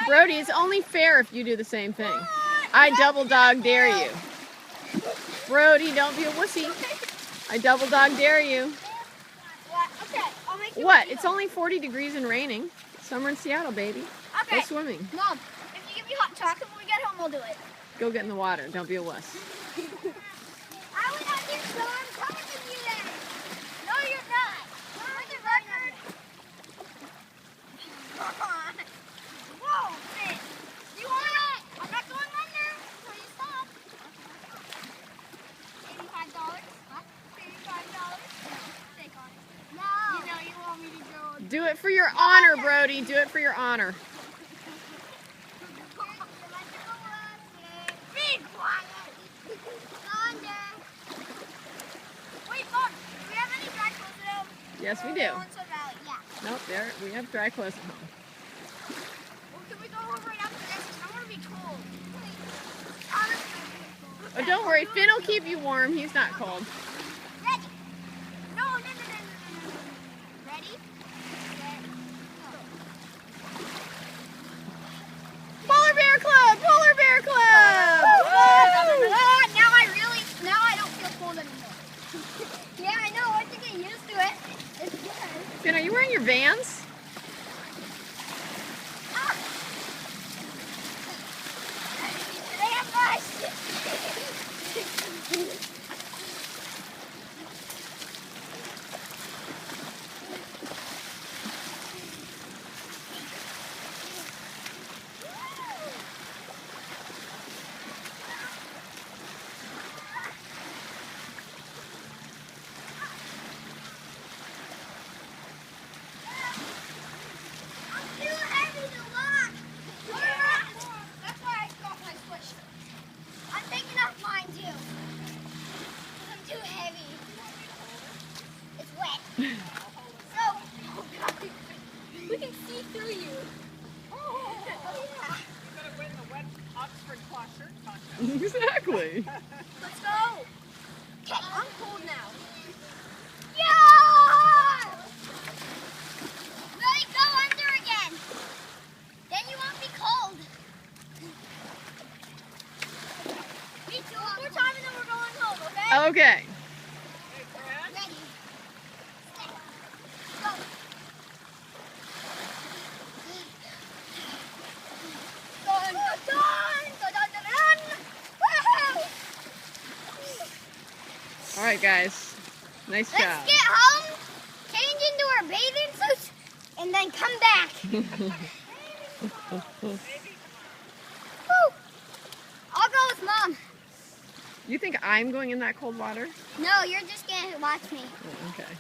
Brody, it's only fair if you do the same thing. I double dog dare you. Brody, don't be a wussy. I double dog dare you. Okay, I'll make you What? It's only 40 degrees and raining. Summer in Seattle, baby. Okay. Go swimming. Mom, if you give me hot chocolate when we get home, we'll do it. Go get in the water. Don't be a wuss. I was out here, so I'm coming with you then. No, you're not. For the record. Whoa, Finn. You want it? I'm not going under until you stop. $85? Huh? $85? Take on it. No. You know you want me to go. Do it for your honor, Brody. Do it for your honor. Be quiet. Thunder. Wait, Mom, do we have any dry clothes at home? Yes, we do. Yeah. Nope, there. We have dry clothes at home. Well, can we go home right after this? I want to be cold. Oh, don't worry. Finn will keep you warm. He's not cold. Ready? No. Ready? Polar Bear Club! Polar Bear Club! Now I don't feel cold anymore. Yeah, I know. Once you get used to it, it's good. Finn, are you wearing your Vans? They have nice. We can see through you. Oh, yeah. You're going to win the wet Oxford cloth shirt contest. Exactly. Let's go. Okay, I'm cold now. Yeah! Ready, go under again. Then you won't be cold. Me too. One more time and then we're going home, okay? Okay. Ready. Go. All right, guys. Nice job. Let's get home, change into our bathing suits, and then come back. Woo. I'll go with Mom. You think I'm going in that cold water? No, you're just gonna watch me. Oh, okay.